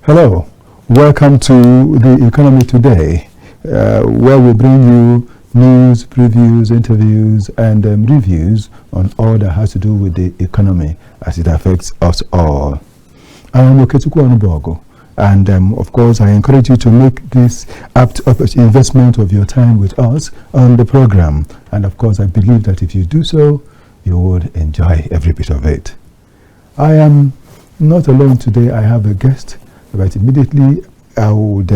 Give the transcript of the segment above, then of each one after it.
Hello, welcome to The Economy Today, where we bring you news, previews, interviews, and reviews on all that has to do with the economy as it affects us all. I am Okechukwu Onubogu, and of course I encourage you to make this apt investment of your time with us on the program. And of course I believe that if you do so, you would enjoy every bit of it. I am not alone today. I have a guest, but immediately I would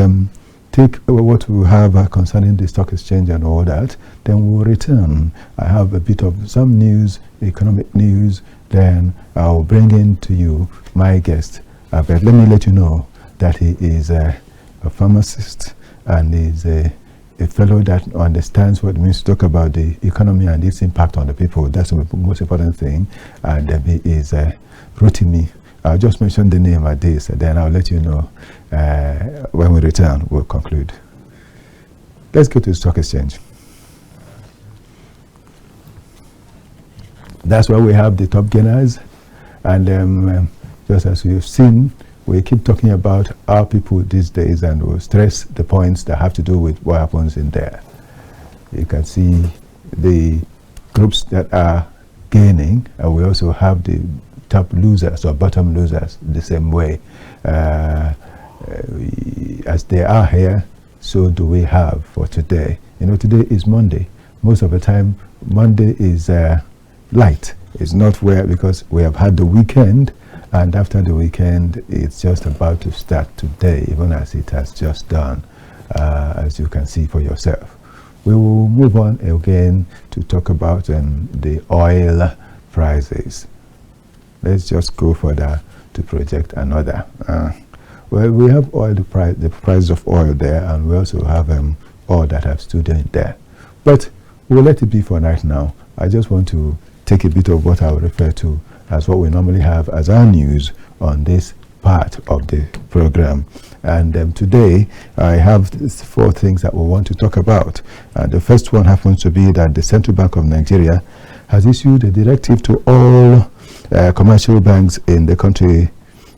take what we have concerning the stock exchange and all that. Then we'll return. I have a bit of some news, economic news. Then I'll bring in to you my guest. But let me let you know that he is a pharmacist and is a fellow that understands what it means to talk about the economy and its impact on the people. That's the most important thing. And he is Rotimi. I'll just mention the name at this, and then I'll let you know when we return. We'll conclude. Let's go to the stock exchange. That's where we have the top gainers, and just as you've seen, we keep talking about our people these days, and we'll stress the points that have to do with what happens in there. You can see the groups that are gaining, and we also have the top losers or bottom losers the same way. As they are here, so do we have for today. You know, today is Monday. Most of the time, Monday is light. It's not where, because we have had the weekend, and after the weekend, it's just about to start today, even as it has just done, as you can see for yourself. We will move on again to talk about the oil prices. Let's just go further to project another. Well, we have oil, the price of oil there, and we also have oil that have stood in there. But we'll let it be for right now. I just want to take a bit of what I would refer to as what we normally have as our news on this part of the program. And today I have 4 things that we want to talk about. The first one happens to be that the Central Bank of Nigeria has issued a directive to all commercial banks in the country,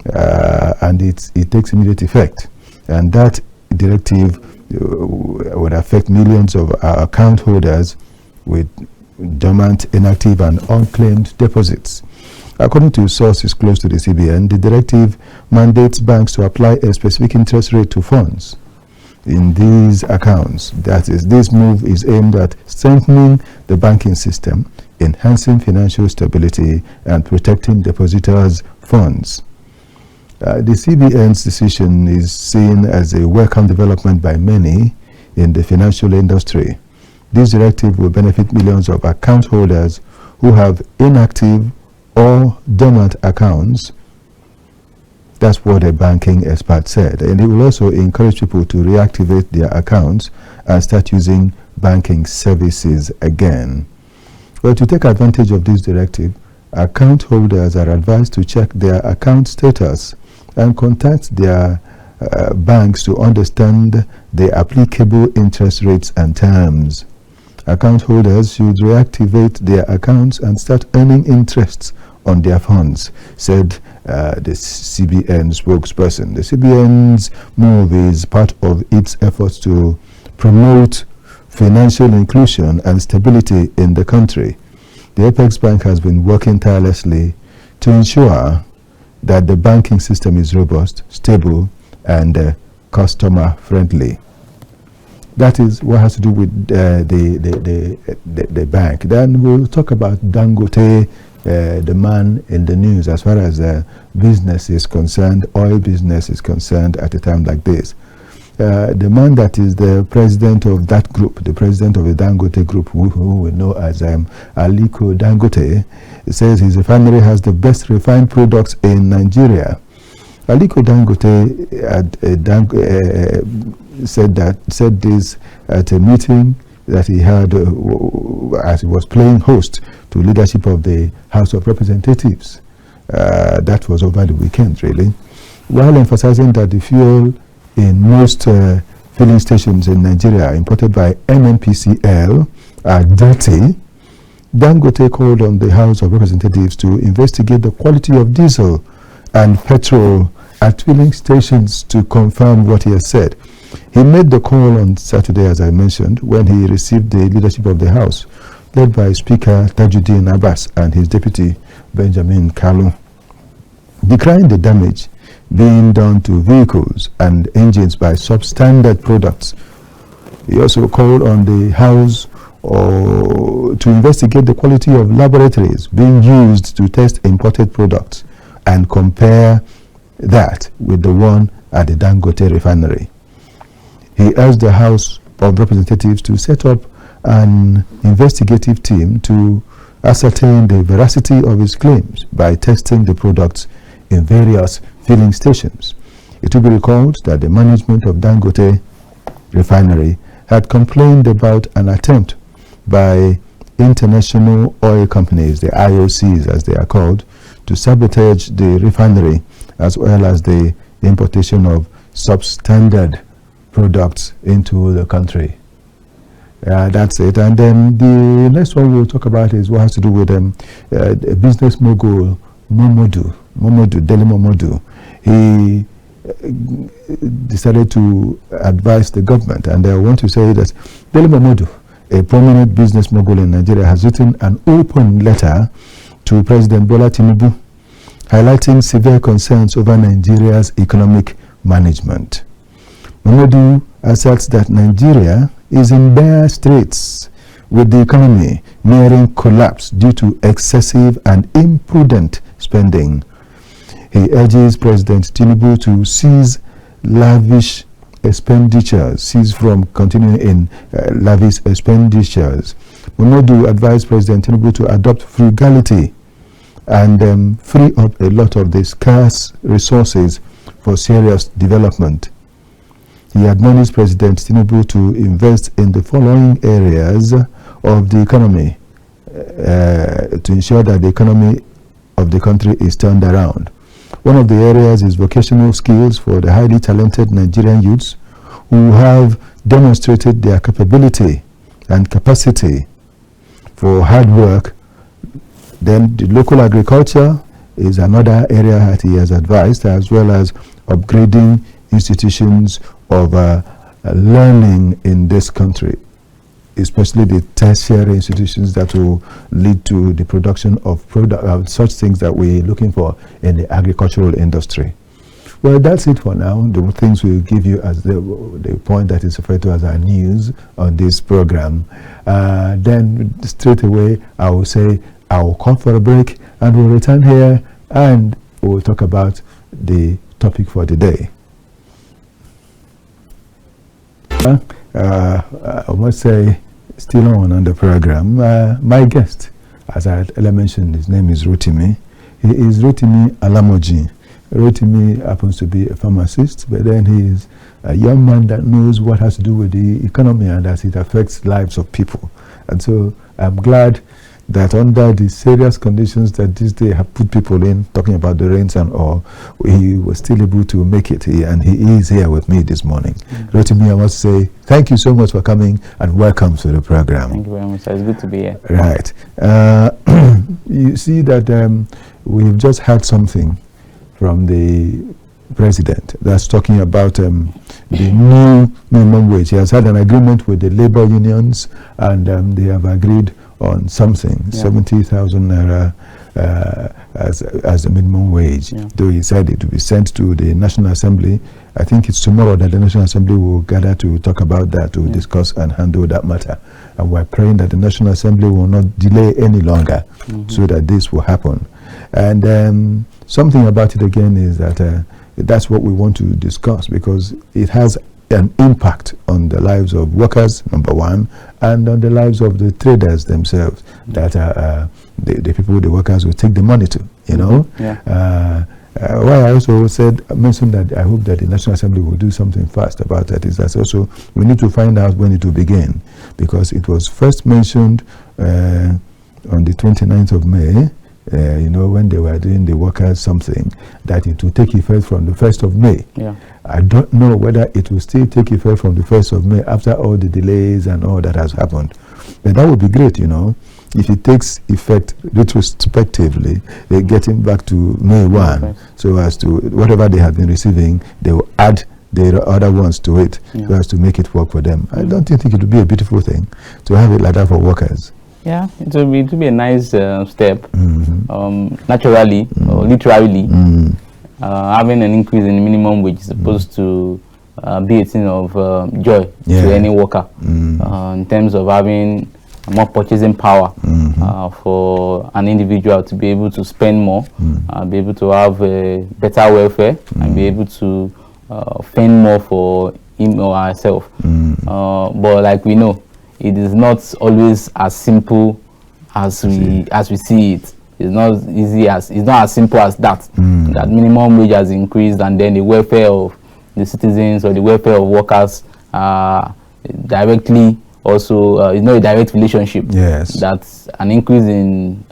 and it takes immediate effect. And that directive would affect millions of account holders with dormant, inactive, and unclaimed deposits. According to sources close to the CBN, the directive mandates banks to apply a specific interest rate to funds in these accounts. That is, this move is aimed at strengthening the banking system, enhancing financial stability, and protecting depositors' funds. The CBN's decision is seen as a welcome development by many in the financial industry. This directive will benefit millions of account holders who have inactive or dormant accounts. That's what a banking expert said. And it will also encourage people to reactivate their accounts and start using banking services again. Well, to take advantage of this directive, account holders are advised to check their account status and contact their banks to understand the applicable interest rates and terms. Account holders should reactivate their accounts and start earning interests on their funds, said the CBN spokesperson. The CBN's move is part of its efforts to promote financial inclusion and stability in the country. The Apex Bank has been working tirelessly to ensure that the banking system is robust, stable, and customer-friendly. That is what has to do with the bank. Then we'll talk about Dangote, the man in the news as far as business is concerned, oil business is concerned at a time like this. The man that is the president of that group, the president of the Dangote group, who we know as Aliko Dangote, says his refinery has the best refined products in Nigeria. Aliko Dangote said this at a meeting that he had as he was playing host to leadership of the House of Representatives. That was over the weekend, really, while emphasizing that the fuel in most filling stations in Nigeria imported by NNPCL are dirty. Dangote called on the House of Representatives to investigate the quality of diesel and petrol at filling stations to confirm what he has said. He made the call on Saturday, as I mentioned, when he received the leadership of the House, led by Speaker Tajuddin Abbas and his deputy Benjamin Kalu, decrying the damage being done to vehicles and engines by substandard products. He also called on the House to investigate the quality of laboratories being used to test imported products and compare that with the one at the Dangote refinery. He urged the House of Representatives to set up an investigative team to ascertain the veracity of his claims by testing the products in various filling stations. It will be recalled that the management of Dangote refinery had complained about an attempt by international oil companies, the IOCs as they are called, to sabotage the refinery as well as the importation of substandard products into the country. That's it. And then the next one we'll talk about is what has to do with a business mogul, Dele Momodu. He decided to advise the government, and I want to say that Dele Momodu, a prominent business mogul in Nigeria, has written an open letter to President Bola Tinubu, highlighting severe concerns over Nigeria's economic management. Momodu asserts that Nigeria is in dire straits, with the economy nearing collapse due to excessive and imprudent spending. He urges President Tinubu to cease from continuing in lavish expenditures. Momodu advised President Tinubu to adopt frugality and free up a lot of the scarce resources for serious development. He admonished President Tinubu to invest in the following areas of the economy to ensure that the economy of the country is turned around. One of the areas is vocational skills for the highly talented Nigerian youths who have demonstrated their capability and capacity for hard work. Then the local agriculture is another area that he has advised, as well as upgrading institutions of learning in this country, especially the tertiary institutions that will lead to the production of such things that we're looking for in the agricultural industry. Well, that's it for now. The things we'll give you as the point that is referred to as our news on this program. Then straight away, I will say I will come for a break and we'll return here and we'll talk about the topic for the day. I must say, still on the program, my guest, as I mentioned, his name is Rotimi. He is Rotimi Alamojin. Rotimi happens to be a pharmacist, but then he is a young man that knows what has to do with the economy and as it affects lives of people. And so I'm glad that under the serious conditions that this day have put people in, talking about the rains and all, he was still able to make it here, and he is here with me this morning. Rotimi, I must say thank you so much for coming and welcome to the program. Thank you very much. It's good to be here. Right. You see that we've just had something from the president that's talking about the new minimum wage. He has had an agreement with the labor unions, and they have agreed on something, 70,000 naira as a minimum wage. Though he said it will be sent to the National Assembly. I think it's tomorrow that the National Assembly will gather to talk about that, to discuss and handle that matter. And we're praying that the National Assembly will not delay any longer so that this will happen. And something about it again is that that's what we want to discuss, because it has an impact on the lives of workers, number one, and on the lives of the traders themselves, that the people, the workers will take the money to, you know. Why I also mentioned that I hope that the National Assembly will do something fast about that is that also we need to find out when it will begin, because it was first mentioned on the 29th of May, you know, when they were doing the workers something, that it will take effect from the 1st of May. I don't know whether it will still take effect from the 1st of May after all the delays and all that has happened. But that would be great, you know. if it takes effect retrospectively, getting back to May 1, so as to whatever they have been receiving, they will add the other ones to it, so as to make it work for them. I don't think it would be a beautiful thing to have it like that for workers. Yeah, it will be a nice step. Naturally or literally, having an increase in the minimum wage is supposed to be a thing of joy to any worker, in terms of having more purchasing power for an individual to be able to spend more, be able to have better welfare, and be able to fend more for him or herself. But like we know, it is not always as simple as we see it. It's not as simple as that. That minimum wage has increased, and then the welfare of the citizens or the welfare of workers directly also is not a direct relationship. Yes. That's an increase in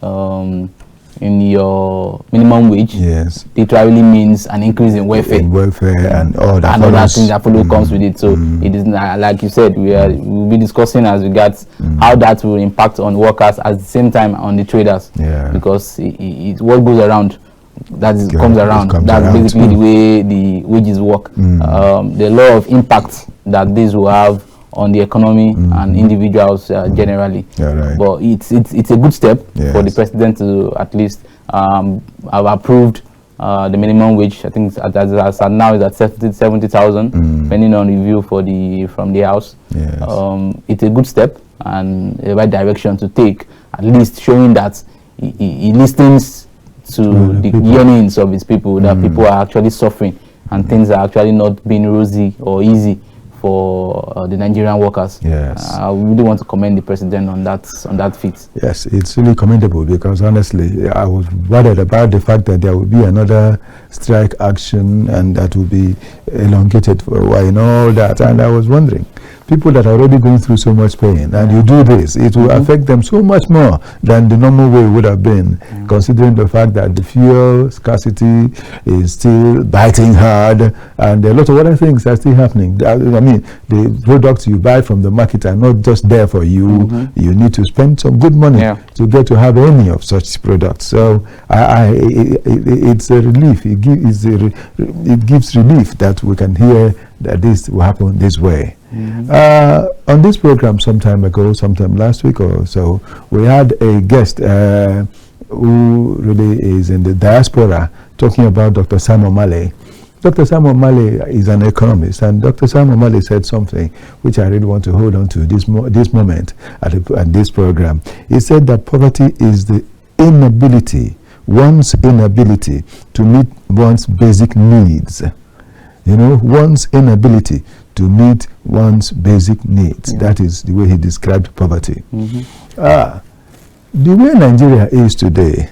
your minimum wage. Yes. Literally means an increase in welfare. And all that. And other things that follow comes with it. So it is like you said, we'll be discussing as regards how that will impact on workers at the same time on the traders. Yeah. Because what goes around, comes around. That's basically the way the wages work. The law of impact that this will have on the economy and individuals generally. Right. But it's a good step for the president to at least have approved the minimum wage. I think as now is at 70,000, depending on review from the House. Yes. It's a good step and the right direction to take, at least showing that he listens to the yearnings of his people, that people are actually suffering and things are actually not being rosy or easy for the Nigerian workers. Yes. I really want to commend the president on that feat. Yes, it's really commendable, because honestly, I was worried about the fact that there will be another strike action and that will be elongated for a while and all that. And I was wondering, people that are already going through so much pain, and you do this, it will affect them so much more than the normal way would have been, considering the fact that the fuel scarcity is still biting hard, and a lot of other things are still happening. I mean, the products you buy from the market are not just there for you. You need to spend some good money to get to have any of such products. So it's a relief. It gives relief that we can hear that this will happen this way. On this program sometime last week or so, we had a guest who really is in the diaspora, talking about Dr. Sam Omale. Dr. Sam Omale is an economist, and Dr. Sam Omale said something which I really want to hold on to this moment at this program. He said that poverty is one's inability to meet one's basic needs. You know, one's inability to meet one's basic needs. That is the way he described poverty. The way Nigeria is today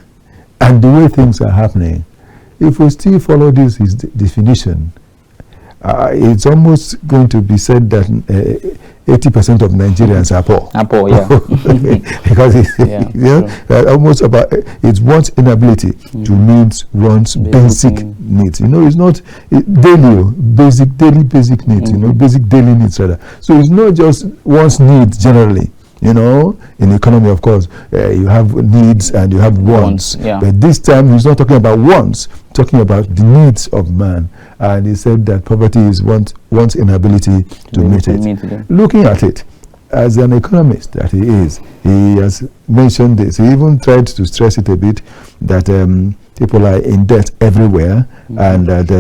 and the way things are happening, if we still follow his definition, it's almost going to be said that 80% of Nigerians are poor. Because almost about it's one's inability to meet one's basic needs. You know, it's not daily basic needs. You know, basic daily needs rather. So it's not just one's needs generally. You know, in the economy, of course, you have needs and you have wants. But this time, he's not talking about wants, talking about the needs of man. And he said that poverty is one's inability to meet it. Looking at it, as an economist that he is, he has mentioned this. He even tried to stress it a bit, that people are in debt everywhere, and that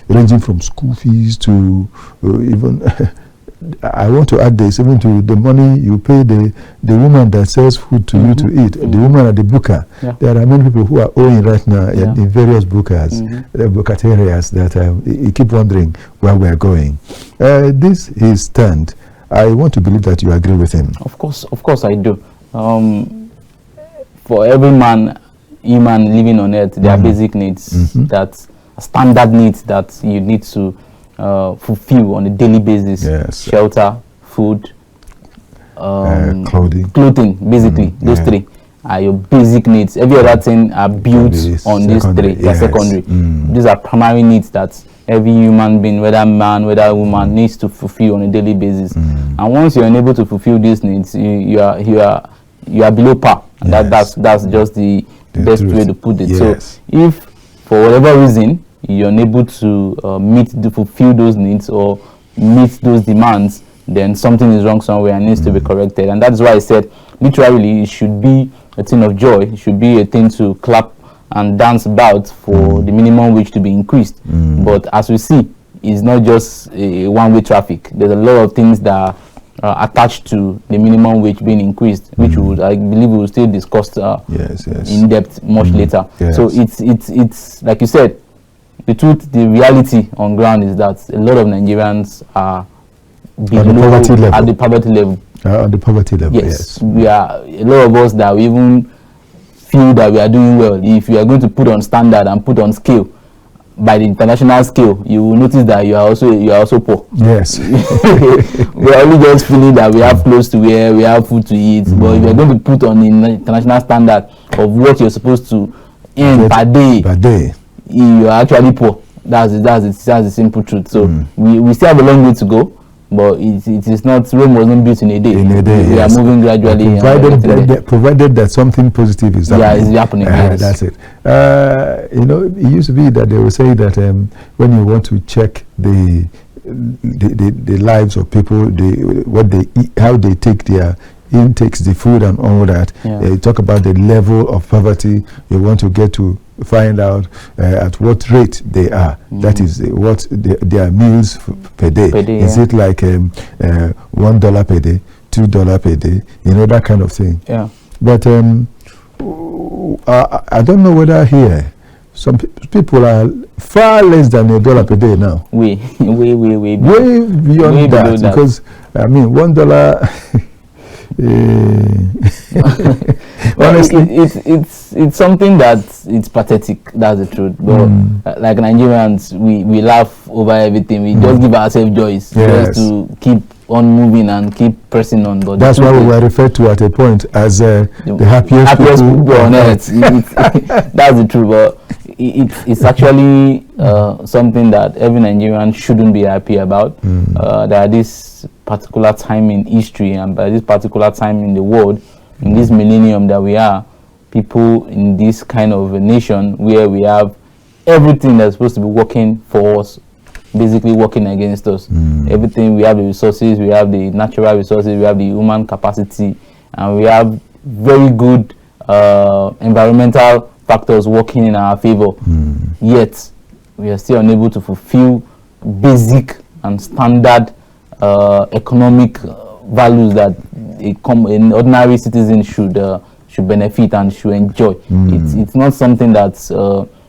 ranging from school fees to even... I want to add this, even to the money you pay the woman that sells food to you to eat, the woman at the booker. There are many people who are owing right now in various bookers, bucaterias, that you keep wondering where we are going. This is stand. I want to believe that you agree with him. Of course I do. For every human living on earth, there are basic needs, that standard needs that you need to fulfill on a daily basis. Shelter, food, clothing, basically. Those three are your basic needs. Every other thing are built on these three. They are secondary. These are primary needs that every human being, whether man, whether woman, needs to fulfill on a daily basis. And once you're unable to fulfill these needs, you are you are below par. Yes. That's just the best way to put it. Yes. So if for whatever reason you're unable to fulfill those needs or meet those demands, then something is wrong somewhere and needs to be corrected. And that's why I said literally it should be a thing of joy. It should be a thing to clap and dance about for the minimum wage to be increased. But as we see, it's not just a one-way traffic. There's a lot of things that are attached to the minimum wage being increased, which I believe we will still discuss in depth much later. Yes. So it's like you said, the truth, the reality on ground is that a lot of Nigerians are below at the poverty level. On the poverty level, yes. We are a lot of us that we even feel that we are doing well. If you are going to put on standard and put on scale by the international scale, you will notice that you are also poor. Yes. We are only just feeling that we have clothes to wear, we have food to eat. But if you are going to put on the international standard of what you're supposed to earn per day, you are actually poor. That's the simple truth. So we still have a long way to go. But it is not, Rome was not built in a day. We are moving gradually. Provided that something positive is happening. Yeah, it's happening. Yes. That's it. It used to be that they will say that when you want to check the lives of people, what they eat, how they take their intakes, the food and all that. You talk about the level of poverty. You want to get to find out at what rate they are. That is what their meals per day. Is it like $1 per day, $2 per day? That kind of thing. Yeah. But I don't know whether here some people are far less than $1 per day now. Way beyond that. Because I mean $1. Honestly, it's something that it's pathetic. That's the truth. But like Nigerians, we laugh over everything. We just give ourselves joys just to keep on moving and keep pressing on. But that's why we were referred to at a point as the happiest people on earth. That's the truth. But it's actually something that every Nigerian shouldn't be happy about. That this particular time in history and by this particular time in the world, in this millennium that we are, people in this kind of a nation where we have everything that's supposed to be working for us, basically working against us. Everything, we have the resources, we have the natural resources, we have the human capacity, and we have very good environmental factors working in our favor. Yet we are still unable to fulfill basic and standard economic values that an ordinary citizen should benefit and should enjoy. It's not something that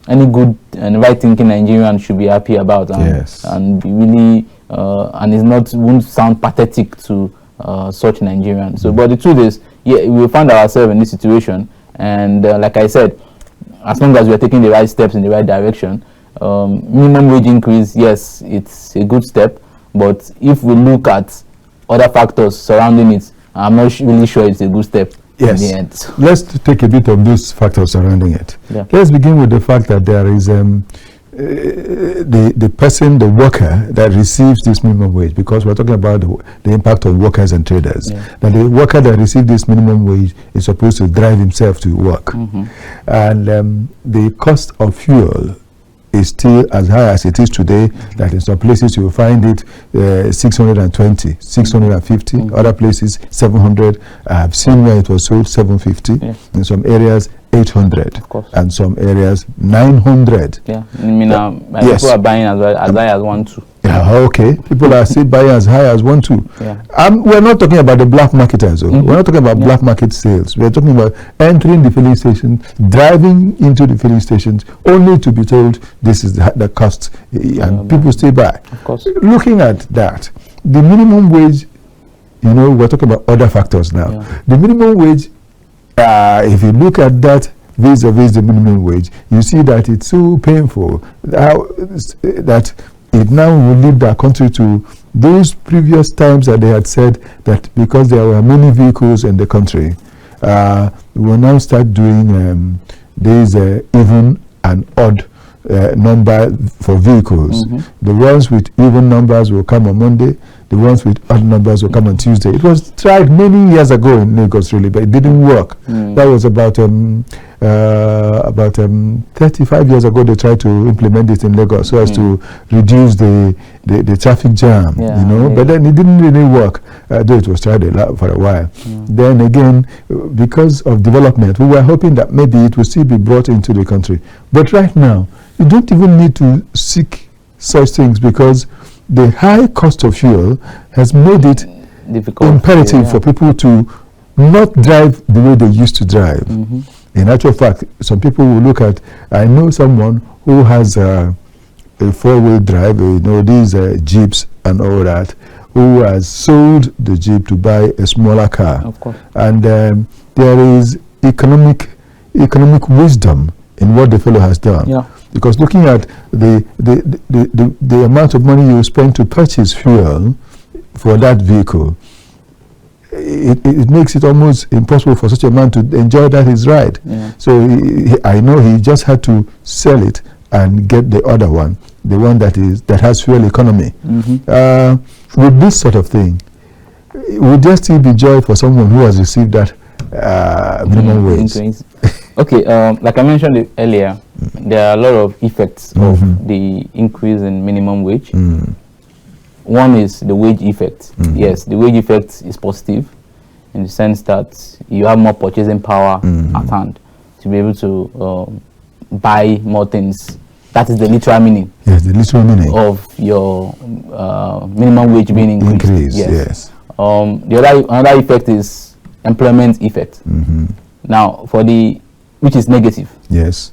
any good and right thinking Nigerian should be happy about, and really and won't sound pathetic to such Nigerians. So, but the truth is, we found ourselves in this situation, and like I said, as long as we are taking the right steps in the right direction, minimum wage increase, yes, it's a good step. But if we look at other factors surrounding it, I'm not really sure it's a good step in the end. Let's take a bit of those factors surrounding it. Let's begin with the fact that there is the worker that receives this minimum wage, because we're talking about the impact on workers and traders. That the worker that receives this minimum wage is supposed to drive himself to work. And the cost of fuel is still as high as it is today, that in some places you will find it 620, 650, other places 700. I have seen where it was sold 750, in some areas 800, and some areas 900. People are buying as high as 1-2. Okay, people are still buying as high as 1-2. We're not talking about the black marketers. We're not talking about black market sales. We're talking about entering the filling station, driving into the filling stations, only to be told this is the cost, and people still buy. Looking at that, the minimum wage, we're talking about other factors now. The minimum wage, if you look at that vis-a-vis the minimum wage, you see that it's so painful that it now will lead our country to those previous times that they had said that because there were many vehicles in the country, we will now start doing these even and odd number for vehicles. The ones with even numbers will come on Monday. the ones with odd numbers will come on Tuesday. It was tried many years ago in Lagos, really, but it didn't work. That was about 35 years ago. They tried to implement it in Lagos so as to reduce the traffic jam, you know. But then it didn't really work, though it was tried for a while. Then again, because of development, we were hoping that maybe it would still be brought into the country. But right now, you don't even need to seek such things, because the high cost of fuel has made it imperative for people to not drive the way they used to drive. In actual fact, some people will look at, I know someone who has a four-wheel drive, you know, these Jeeps and all that, who has sold the Jeep to buy a smaller car. Of course. And there is economic wisdom in what the fellow has done. Yeah. Because looking at the amount of money you spend to purchase fuel for that vehicle, it makes it almost impossible for such a man to enjoy that his ride. So I know he just had to sell it and get the other one, the one that has fuel economy. With this sort of thing, would there still be joy for someone who has received that minimum wage? Okay, like I mentioned earlier, there are a lot of effects of the increase in minimum wage. One is the wage effect. Yes, the wage effect is positive in the sense that you have more purchasing power at hand to be able to buy more things. That is the literal meaning. Yes, the literal meaning of your minimum wage being increased. Yes. Another effect is employment effect. Now, which is negative. Yes.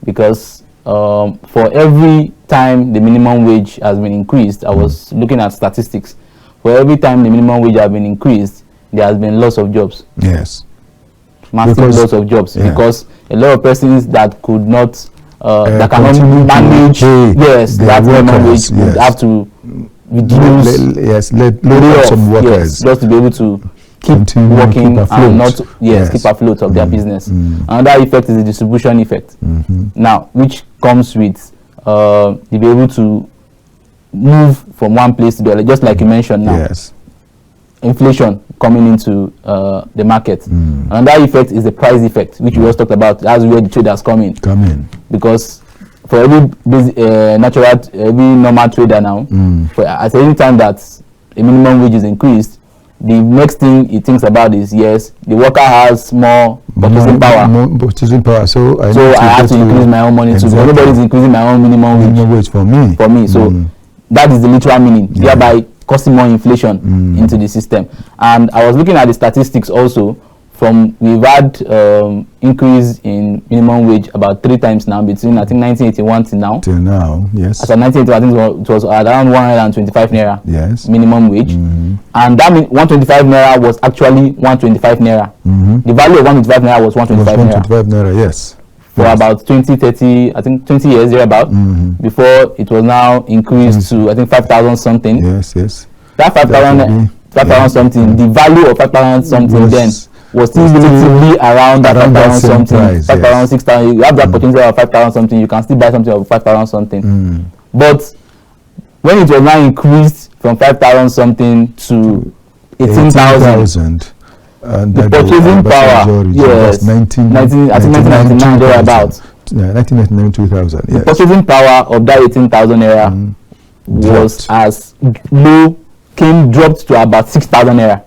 Because for every time the minimum wage has been increased, I was looking at statistics. For every time the minimum wage has been increased, there has been loss of jobs. Yes. Massive loss of jobs, because a lot of persons that could not, that cannot manage, that minimum wage would have to reduce, let some workers, just to be able to keep working and not keep afloat of their business. Another effect is the distribution effect. Now, which comes with to be able to move from one place to the other, just like you mentioned now. Inflation coming into the market. Another effect is the price effect, which we just talked about. That's where the traders come in. Because for every normal trader now, at any time that a minimum wage is increased, the next thing he thinks about is, yes, the worker has more purchasing power. So I have to increase my own money too. But nobody's increasing my own minimum wage for me. So that is the literal meaning, thereby causing more inflation into the system. And I was looking at the statistics also. We've had increase in minimum wage about 3 times now, between I think 1981 till now. Till now, yes. As of 1981, I think it was around 125 naira. Yes. Minimum wage, and that 125 naira was actually 125 naira. The value of 125 naira was 125 naira. Yes. For about 20, 30, I think 20 years thereabout, before it was now increased to I think 5,000 something. Yes. That 5,000 something, the value of 5,000 something then was still relatively around that 5,000 something, 5,000, 6,000. You have the opportunity of 5,000 something, you can still buy something of 5,000 something. But when it was now increased from 5,000 something to 18,000, the purchasing power, yes, 1999 thereabout. 1999, 2000. Yes. The purchasing power of that 18,000 naira was as low, dropped to about 6,000 naira.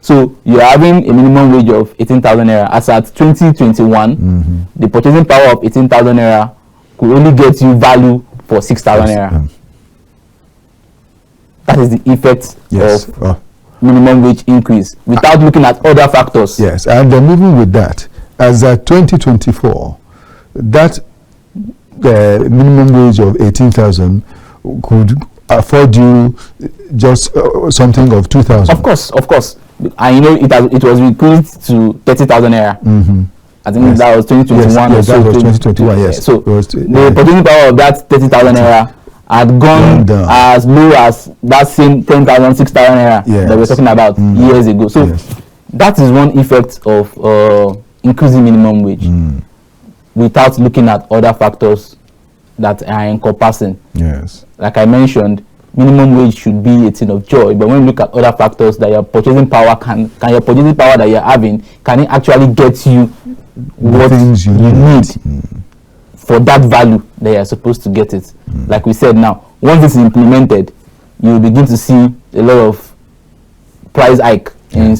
So you're having a minimum wage of 18,000 naira. As at 2021, the purchasing power of 18,000 naira could only get you value for 6,000 naira. That is the effect of minimum wage increase without looking at other factors. Yes, and then moving with that, as at 2024, that minimum wage of 18,000 could afford you just something of 2,000. Of course. And you know, it was increased to 30,000 naira. I think that was 2021. Yes, that was 2021. Yes. So the purchasing power of that 30,000 naira had gone as low as that same 10,000, 6,000 naira that we were talking about years ago. So that is one effect of increasing minimum wage without looking at other factors that are encompassing. Yes. Like I mentioned, minimum wage should be a thing of joy, but when you look at other factors, that your purchasing power can your purchasing power that you're having, can it actually get you what you need for that value that you're supposed to get it? Like we said, now once it's implemented, you will begin to see a lot of price hike in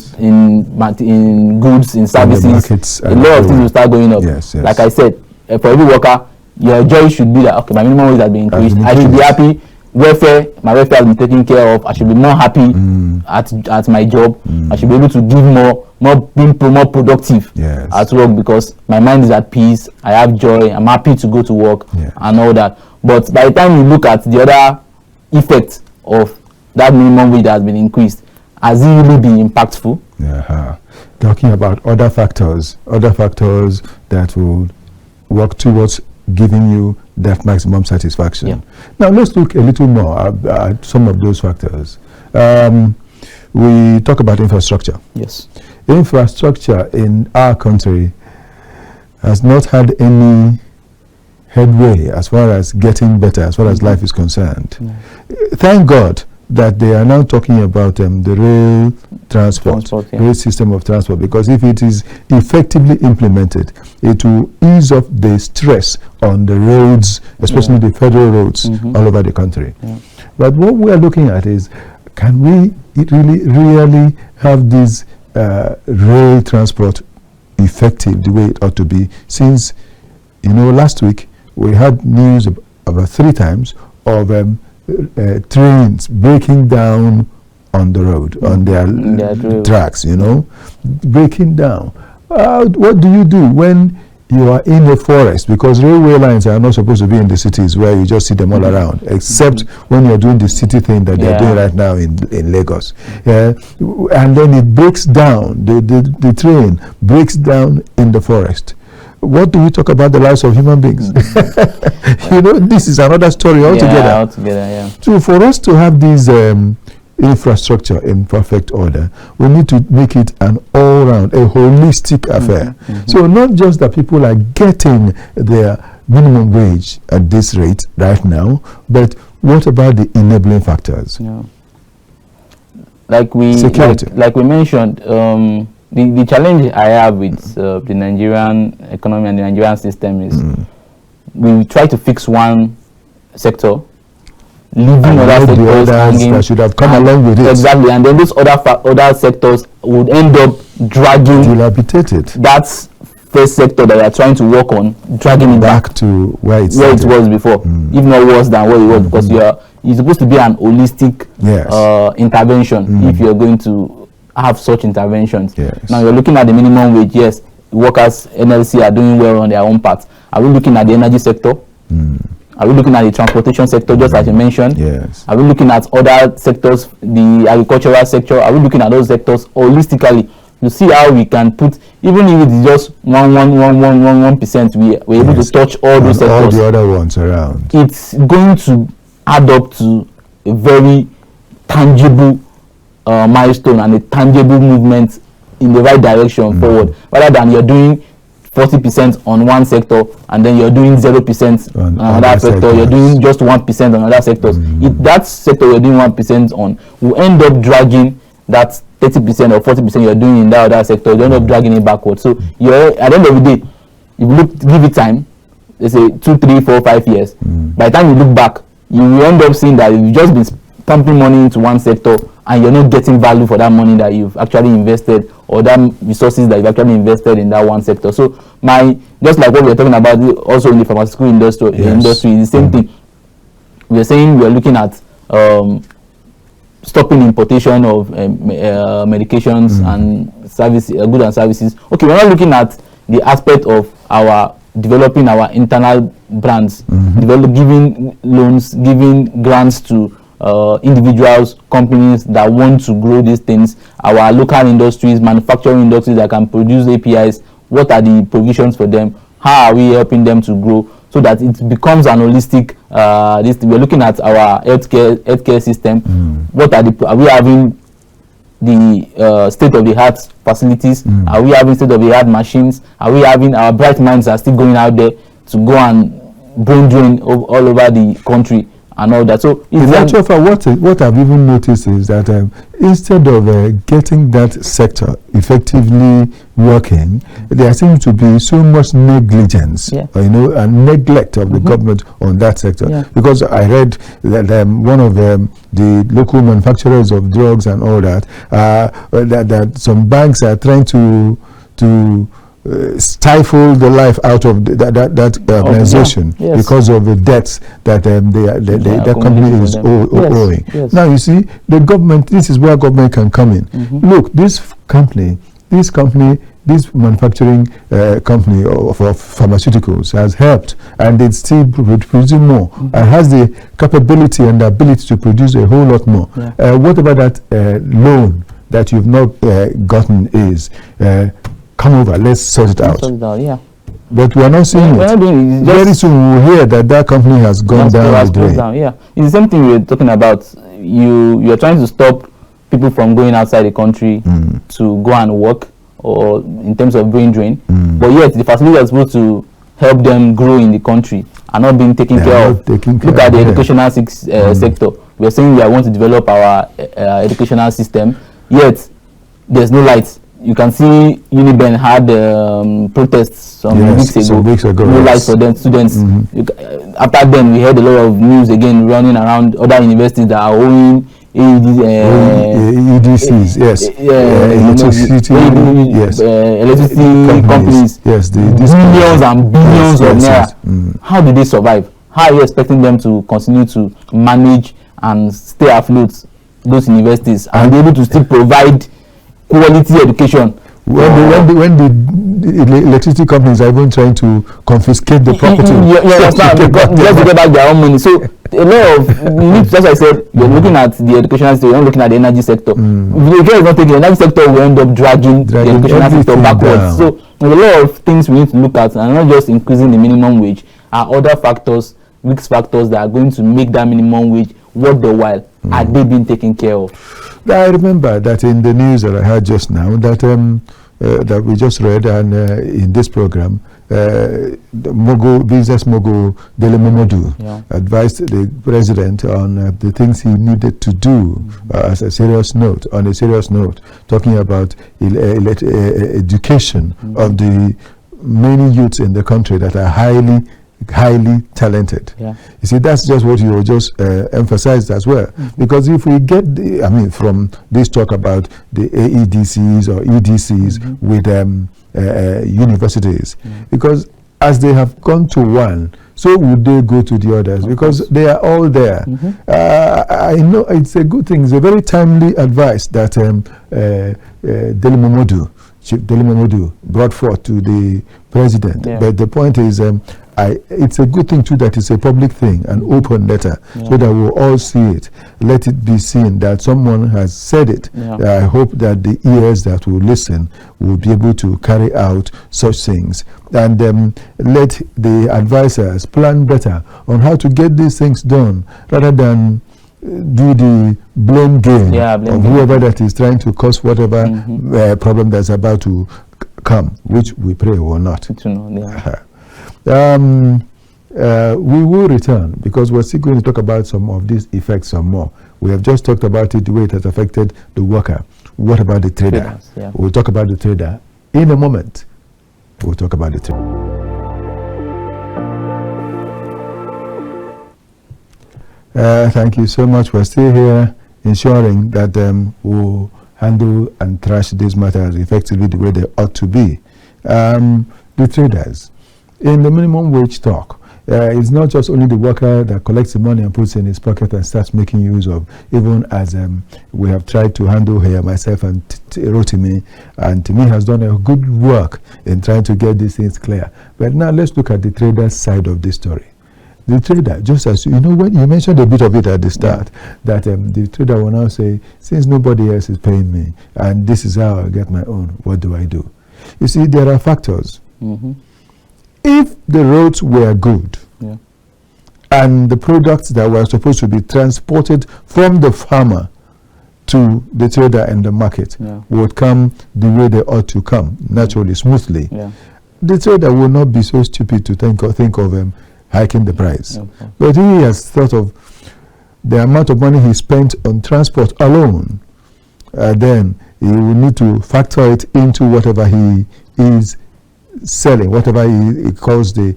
goods, in services. A lot of things will start going up. Like I said, for every worker, your joy should be that, okay, my minimum wage has been increased. I should be happy. My welfare has been taken care of. I should be more happy at my job. I should be able to give more productive at work, because my mind is at peace. I have joy. I'm happy to go to work and all that. But by the time you look at the other effects of that minimum wage that has been increased, has it really been impactful? Talking about other factors that will work towards giving you that maximum satisfaction. Now let's look a little more at some of those factors. We talk about infrastructure. Infrastructure in our country has not had any headway as far as getting better, as far as life is concerned. Thank God that they are now talking about the rail rail system of transport, because if it is effectively implemented, it will ease off the stress on the roads, especially the federal roads all over the country. But what we are looking at is, can we really have this rail transport effective the way it ought to be? Since, last week we had news about 3 times of trains breaking down on the road, on their tracks, breaking down. What do you do when you are in a forest? Because railway lines are not supposed to be in the cities where you just see them all around, except when you're doing the city thing that they're doing right now in Lagos. And then it breaks down, the train breaks down in the forest. What do we talk about the lives of human beings? This is another story altogether. So for us to have this infrastructure in perfect order, we need to make it an all-round, a holistic affair. So not just that people are getting their minimum wage at this rate right now, but what about the enabling factors? Like we mentioned, the challenge I have with the Nigerian economy and the Nigerian system is we try to fix one sector, leaving other sectors hanging, that should have come along with it. Exactly, and then those other sectors would end up dragging that first sector that they are trying to work on, dragging it back to where it was before, if not worse than what it was, because you're supposed to be an holistic intervention if you're going to have such interventions. Now you're looking at the minimum wage. Yes, workers, NLC are doing well on their own part. Are we looking at the energy sector? Are we looking at the transportation sector, just as you mentioned? Are we looking at other sectors, the agricultural sector? Are we looking at those sectors holistically to see how we can put, even if it is just 1%, we're able to touch all those sectors. All the other ones around. It's going to add up to a very tangible milestone and a tangible movement in the right direction forward, rather than you're doing 40% on one sector and then you're doing 0% on another sector, you're doing just 1% on other sectors. That sector you're doing 1% on will end up dragging that 30% or 40% you're doing in that other sector, you end up dragging it backwards. So you're, at the end of the day, if you give it time, let's say 2, 3, 4, 5 years, by the time you look back, you will end up seeing that you've just been pumping money into one sector and you're not getting value for that money that you've actually invested, or that resources that you've actually invested in that one sector. So just like what we're talking about also in the pharmaceutical industry, is the same thing. We're saying we're looking at stopping importation of medications and services, goods and services. Okay, we're not looking at the aspect of our developing our internal brands, giving loans, giving grants to individuals, companies that want to grow these things, our local industries, manufacturing industries that can produce APIs. What are the provisions for them? How are we helping them to grow so that it becomes an holistic? We're looking at our healthcare system. What are we having the state-of-the-art facilities? Are we having state-of-the-art machines? Are we having our bright minds are still going out there to go and brain drain all over the country and all that. So in actual fact, what I've even noticed is that instead of getting that sector effectively working, there seems to be so much negligence, and neglect of the government on that sector. Because I read that one of the local manufacturers of drugs and all that, that some banks are trying to stifle the life out of that organization because of the debts that that company is owing. Now you see, the government, this is where government can come in. Look, this manufacturing company of pharmaceuticals has helped, and it's still producing more, and has the capability and the ability to produce a whole lot more. What about that loan that you've not gotten is come over, let's sort it out. But we are not seeing it. Very soon we'll hear that company has gone down the drain. It's the same thing we're talking about. You're trying to stop people from going outside the country to go and work, or in terms of brain drain, but yet the facilities are supposed to help them grow in the country are not being taken care of. Look at the educational sector. We are saying we want to develop our educational system, yet there's no light. You can see Uniben had protests some weeks ago. No lights for them students. After then, we heard a lot of news again running around other universities that are owing EDCs, electricity companies, billions and billions of naira. How do they survive? How are you expecting them to continue to manage and stay afloat those universities and be able to still provide quality education? When the electricity companies are even trying to confiscate the property, just to get back their own money. So a lot of, just like I said, you're looking at the educational sector, you're not looking at the energy sector. If the care is not taken, the energy sector will end up dragging the educational sector backwards. So there's a lot of things we need to look at, and not just increasing the minimum wage, are other factors, mixed factors that are going to make that minimum wage worth the while. Are they being taken care of? I remember that in the news that I heard just now, that that we just read, and in this program, the business mogul Dele Momodu advised the president on the things he needed to do as a serious note, talking about education of the many youths in the country that are highly talented. You see, that's just what you just emphasized as well. Because if we get, from this talk about the AEDCs or EDCs with universities, because as they have gone to one, so would they go to the others, because they are all there. I know it's a good thing. It's a very timely advice that Chief Dele Momodu brought forth to the president. But the point is, it's a good thing too that it's a public thing, an open letter, so that we'll all see it. Let it be seen that someone has said it. I hope that the ears that will listen will be able to carry out such things, and let the advisors plan better on how to get these things done, rather than do the blame game of whoever that is trying to cause whatever problem that's about to come, which we pray will not. We will return, because we're still going to talk about some of these effects some more. We have just talked about it, the way it has affected the worker. What about the trader? We'll talk about the trader in a moment. We'll talk about the trader. Thank you so much. We're still here ensuring that we'll handle and thrash these matters effectively the way they ought to be. The traders, in the minimum wage talk, it's not just only the worker that collects the money and puts it in his pocket and starts making use of, even as we have tried to handle here, myself and Rotimi, and Timi has done a good work in trying to get these things clear. But now let's look at the trader's side of this story. The trader, just as you know, when you mentioned a bit of it at the start, that the trader will now say, since nobody else is paying me and this is how I get my own, what do I do? You see, there are factors. If the roads were good and the products that were supposed to be transported from the farmer to the trader in the market would come the way they ought to come, naturally, smoothly, the trader will not be so stupid to think of hiking the price. But he has thought of the amount of money he spent on transport alone, then he will need to factor it into whatever he is selling, whatever he calls the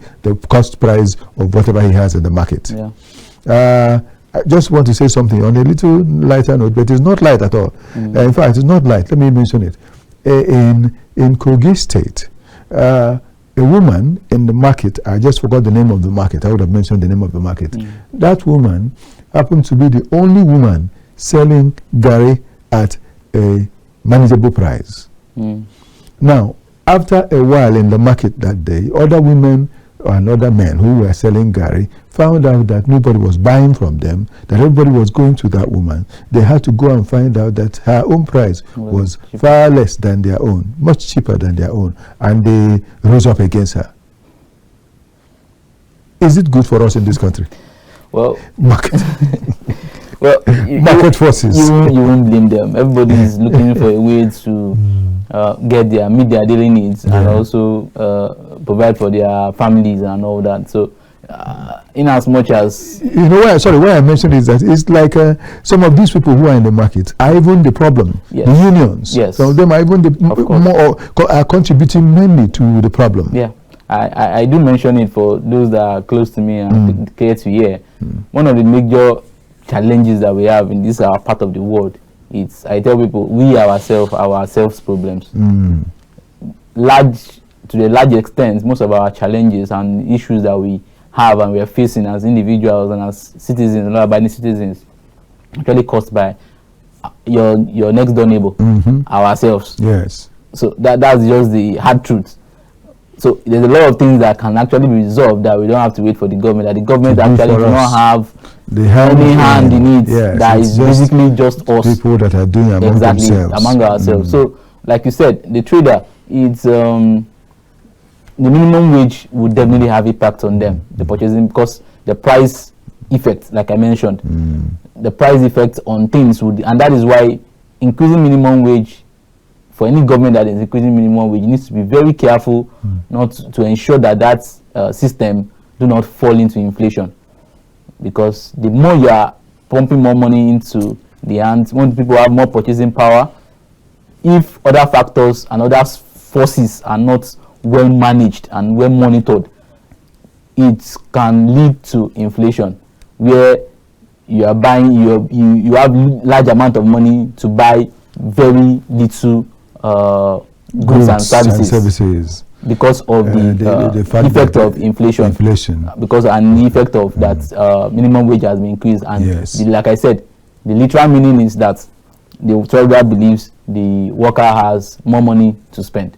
cost price of whatever he has in the market. Yeah. I just want to say something on a little lighter note, but it's not light at all. In fact, it's not light. Let me mention it. In Kogi State, a woman in the market, I just forgot the name of the market. I would have mentioned the name of the market. That woman happened to be the only woman selling gari at a manageable price. Now, after a while in the market that day, other women and other men who were selling gari found out that nobody was buying from them, that everybody was going to that woman. They had to go and find out that her own price was far less than their own, much cheaper than their own, and they rose up against her. Is it good for us in this country? Well, market. Well, market forces. You won't blame them. Everybody is looking for a way to meet their daily needs and also provide for their families and all that. So, in as much as you know, why I mentioned is that it's like some of these people who are in the market are even the problem. Yes. The unions. Yes. Some of them are even are contributing mainly to the problem. Yeah. I do mention it for those that are close to me and care to hear. One of the major challenges that we have in this our part of the world, I tell people, we ourselves problems. To the large extent, most of our challenges and issues that we have and we are facing as individuals and as citizens, law-abiding citizens, actually caused by your next door neighbor, ourselves. Yes. So that's just the hard truth. So there's a lot of things that can actually be resolved that we don't have to wait for the government, that the government actually do not have any hand in it. Yes, that is basically just us. People that are doing among themselves. Among ourselves. So like you said, the trader, it's the minimum wage would definitely have impact on them, the purchasing, because the price effect, like I mentioned, the price effect on things would, and that is why increasing minimum wage for any government that is increasing minimum wage needs to be very careful not to ensure that system do not fall into inflation, because the more you are pumping more money into the hands, when people have more purchasing power, if other factors and other forces are not well managed and well monitored, it can lead to inflation, where you are buying, you have large amount of money to buy very little goods and services because of the effect of inflation. Because and the effect of that minimum wage has been increased, and like I said, the literal meaning is that the trader believes the worker has more money to spend.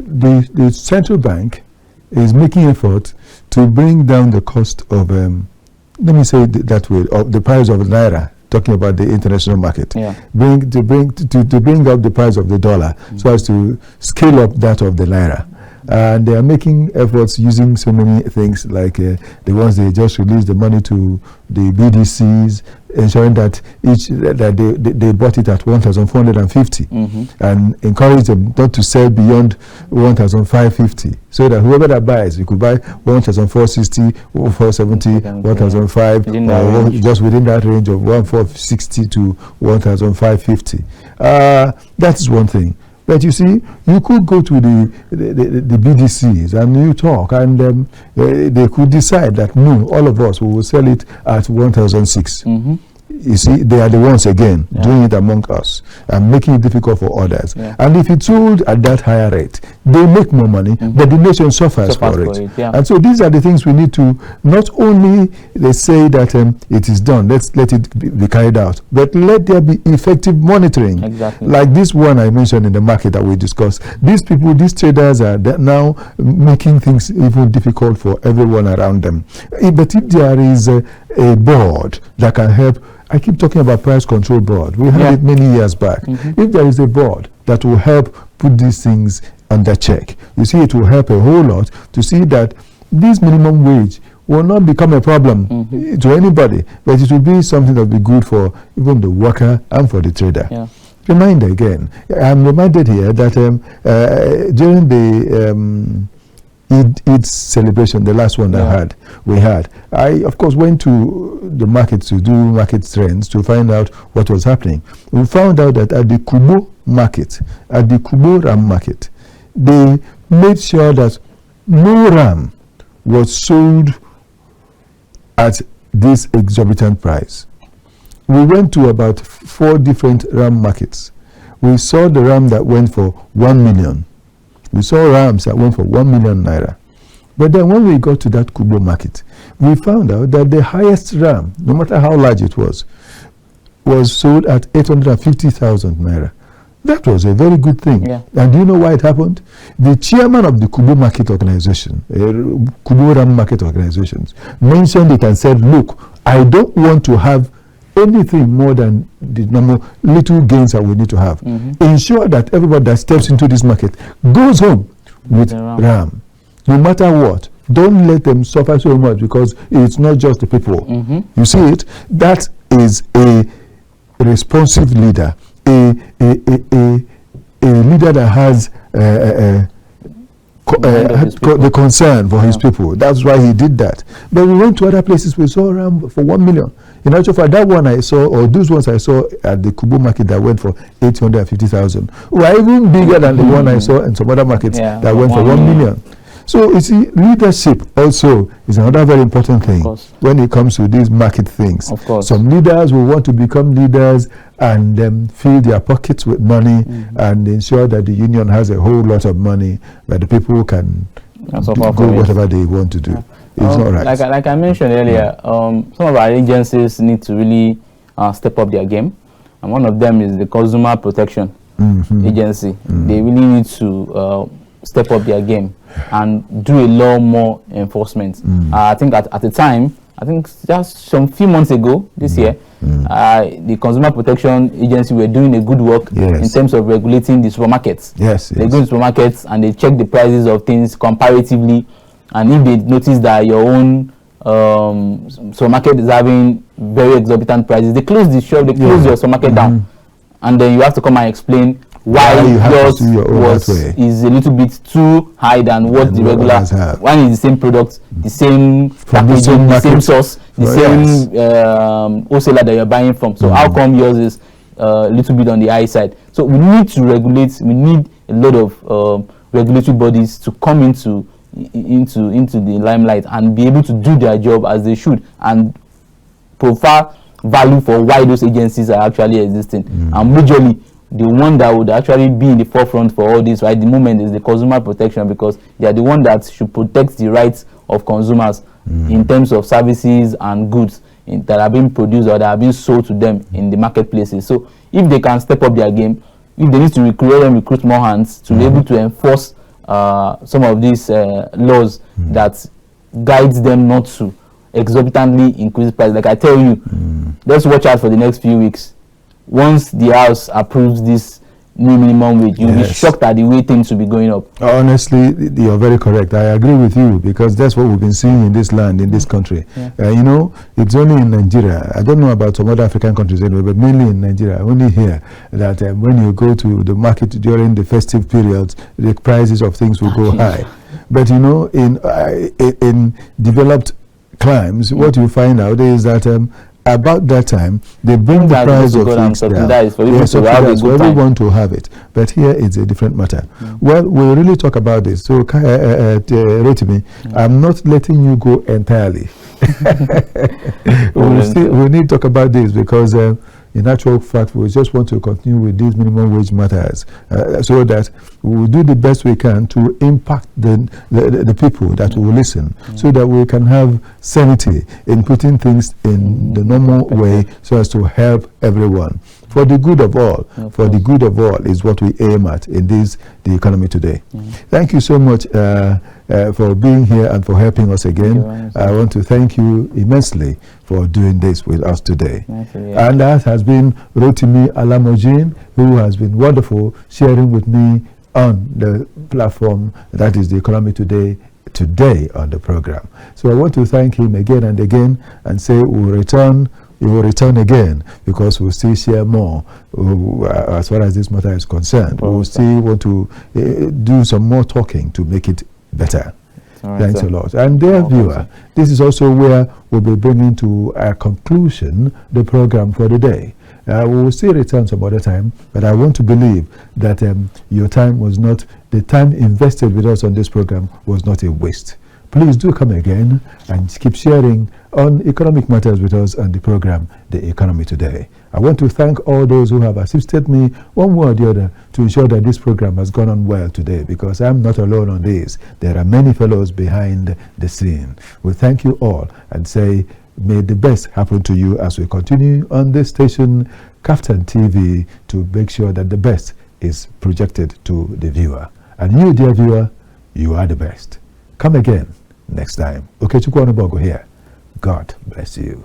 The central bank is making effort to bring down the cost of, let me say that way, of the price of the naira. Talking about the international market, to bring up the price of the dollar so as to scale up that of the naira. And they are making efforts using so many things like the ones they just released the money to the BDCs, ensuring that they bought it at 1,450 and encourage them not to sell beyond 1,550, so that whoever that buys, you could buy 1,460, 470, 1,005, or just within that range of 1,460 to 1,550. That is one thing. But you see, you could go to the BDCs and you talk, and they could decide that no, all of us will sell it at 1,006. You see, they are the ones again doing it among us and making it difficult for others. And if it's sold at that higher rate, they make more money, but the nation suffers for it. And so these are the things we need to not only they say that it is done, let's let it be carried out, but let there be effective monitoring. Like this one I mentioned in the market that we discussed. These people, these traders are now making things even difficult for everyone around them. But if there is a board that can help, I keep talking about price control board. We had it many years back. If there is a board that will help put these things under check, you see, it will help a whole lot to see that this minimum wage will not become a problem to anybody, but it will be something that will be good for even the worker and for the trader. Reminder again, I'm reminded here that during the Eid celebration, the last one that we had. I, of course, went to the market to do market trends to find out what was happening. We found out that at the Kubo market, at the Kubo ram market, they made sure that no ram was sold at this exorbitant price. We went to about 4 different ram markets. We saw the ram that went for 1 million. We saw rams that went for 1 million naira. But then when we got to that Kubo market, we found out that the highest ram, no matter how large it was sold at 850,000 naira. That was a very good thing. Yeah. And do you know why it happened? The chairman of the Kubo Market Organization, Kubo Ram Market Organizations, mentioned it and said, look, I don't want to have anything more than the normal little gains that we need to have. Ensure that everybody that steps into this market goes home with ram. No matter what. Don't let them suffer so much, because it's not just the people. You see it? That is a responsive leader. A leader that has the concern for his people. That's why he did that. But we went to other places, we saw ram for 1 million. In actual fact, that one I saw, or those ones I saw at the Kubo market that went for 850,000, were even bigger than the one I saw in some other markets that went for 1 million. So you see, leadership also is another very important thing when it comes to these market things. Of course. Some leaders will want to become leaders and fill their pockets with money and ensure that the union has a whole lot of money that the people can go whatever they want to do. It's not right. Like I mentioned earlier, some of our agencies need to really step up their game. And one of them is the Consumer Protection Agency. They really need to step up their game and do a lot more enforcement. I think at the time, I think just some few months ago this year, the Consumer Protection Agency were doing a good work in terms of regulating the supermarkets. They go to supermarkets and they check the prices of things comparatively, and if they notice that your own supermarket is having very exorbitant prices, they close the shop, they close your supermarket down, and then you have to come and explain why yours is a little bit too high than what the regular one is. The same product, the same packaging, the same sauce, the same wholesaler that you're buying from. So how come yours is a little bit on the high side? So we need to regulate. We need a lot of regulatory bodies to come into the limelight and be able to do their job as they should and provide value for why those agencies are actually existing. And majorly, the one that would actually be in the forefront for all this right the moment is the Consumer Protection, because they are the one that should protect the rights of consumers in terms of services and goods that are being produced or that are being sold to them in the marketplaces. So if they can step up their game, if they need to recruit more hands to be able to enforce some of these laws that guides them not to exorbitantly increase price. Like I tell you, let's watch out for the next few weeks. Once the House approves this new minimum wage, you'll be shocked at the way things will be going up. Honestly, you're very correct. I agree with you, because that's what we've been seeing in this land, in this country. You know, it's only in Nigeria. I don't know about some other African countries anyway, but mainly in Nigeria, only here, that when you go to the market during the festive periods, the prices of things will go high. But you know, in developed climes, what you find out is that about that time, they bring the price of things down. So everyone to have it. But here it's a different matter. Well, we'll really talk about this. So, Rotimi, I'm not letting you go entirely. we need to talk about this, because in actual fact, we just want to continue with these minimum wage matters so that we will do the best we can to impact the people that will listen, so that we can have sanity in putting things in the normal way so as to help everyone. For the good of all, for the good of all is what we aim at in the economy today. Thank you so much for being here and for helping us again. I want to thank you immensely for doing this with us today. And that has been Rotimi Alamojin, who has been wonderful sharing with me on the platform that is the Economy Today on the program. So I want to thank him again and again and say he will return again, because we'll still share more as far as this matter is concerned. We'll still want to do some more talking to make it better. Thanks a lot. And dear viewer, this is also where we'll be bringing to a conclusion the program for the day. We will still return some other time, but I want to believe that your time was not, the time invested with us on this program was not a waste. Please do come again and keep sharing on economic matters with us on the program, The Economy Today. I want to thank all those who have assisted me one way or the other to ensure that this program has gone on well today, because I'm not alone on this. There are many fellows behind the scene. We thank you all and say, may the best happen to you as we continue on this station, KAFTAN TV, to make sure that the best is projected to the viewer. And you, dear viewer, you are the best. Come again next time. Okechukwu Onubogu here. God bless you.